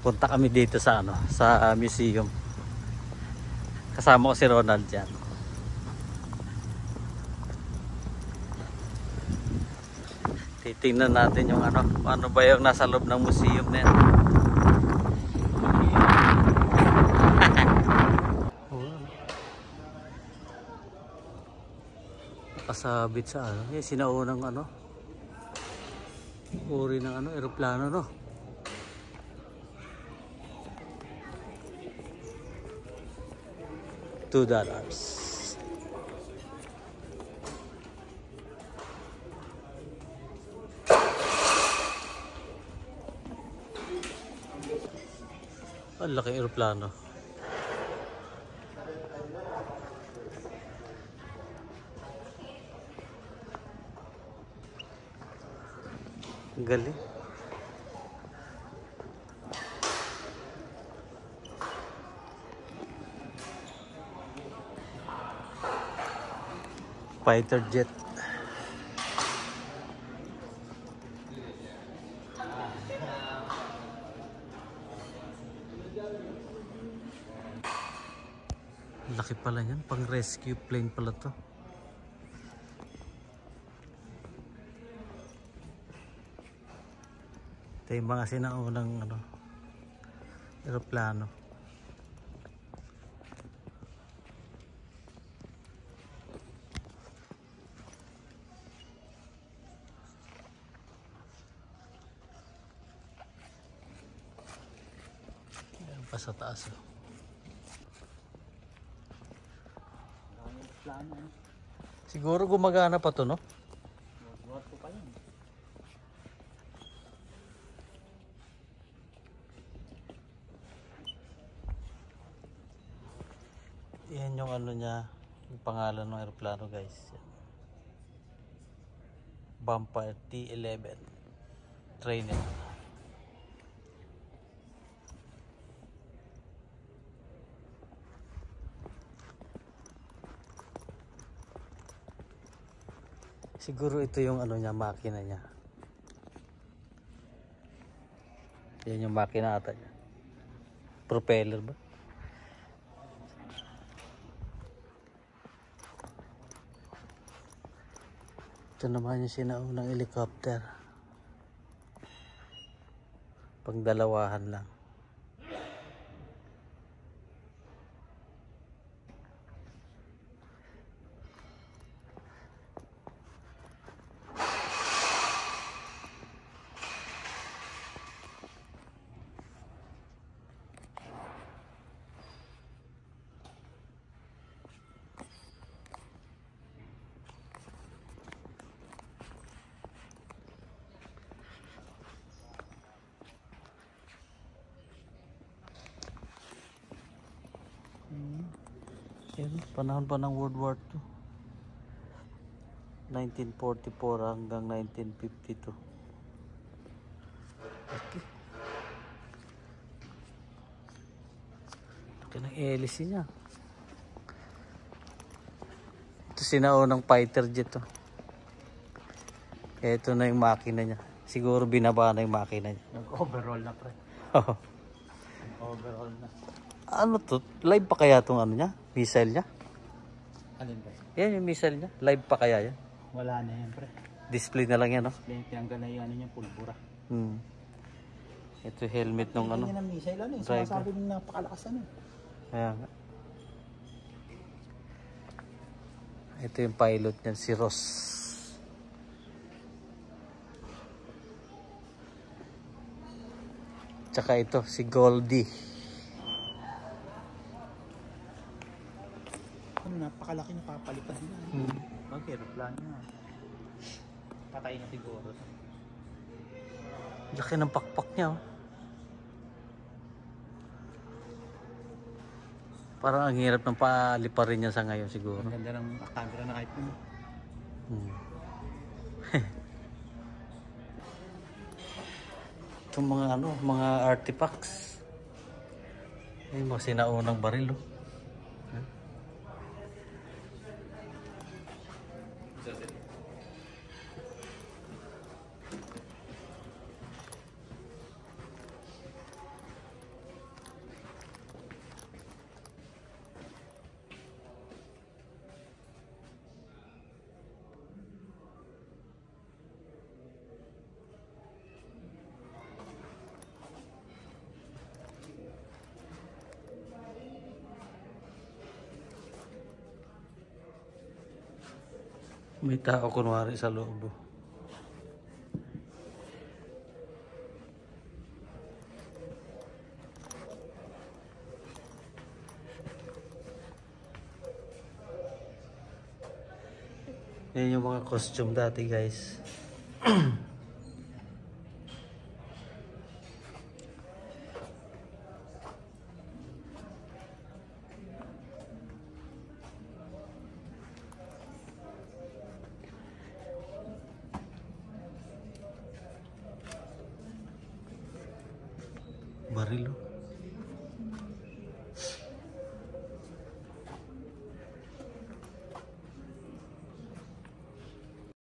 Punta kami dito sa ano, sa museum. Kasama ko si Ronald diyan. Titingnan natin yung ano ba yung nasa loob ng museum na yan. Nakasabit sa ano, yung sinaunang uri ng eroplano, no? $2. Ang laking eroplano. Ang galing. Fighter jet. Laki pala yan, pang rescue plane pala to. Ito yung mga sinaunang eroplano. Ayan pa sa taas. Siguro gumagana pa to, no? Yan yung niya, yung pangalan ng aeroplano, guys. Vampire T-11 trainer. Siguro ito yung niya, makina niya. Yan yung makina ata niya. Propeller ba? Ito naman yung sinaunang helicopter. Pangdalawahan lang. Panahon pa ng World War II. 1944 hanggang 1952. Okay. Ito ng hélice niya. Ito sinaunang fighter jet to. Ito na yung makina niya. Siguro binaba na yung makina niya. Nag-overall na, pre. Oo. Nag-overall na. Ano to? Live pa kaya itong niya? Missile niya? Alin ba? Yan yung missile niya. Live pa kaya yan? Wala na yan, pre. Display na lang yan, no? Display, tinanggal na yung niya, pulbura. Ito yung helmet nung Hindi yan ang missile, yung sinasabi ng napakalakas Kaya nga. Ito yung pilot niyan, si Ross. Tsaka ito, si Goldie. Napakalaki na papalitan niya. Mag-aeroplano niya. Patay na siguro. Laki ng pakpak niya, oh. Parang ang hirap ng paliparin niya sa ngayon siguro. Ang ganda ng camera na kahit mo. Itong mga artifacts. Ay, mga sinaunang baril, oh. May tao kunwari sa loob. Oh. Yan yung mga costume dati, guys. Barilo.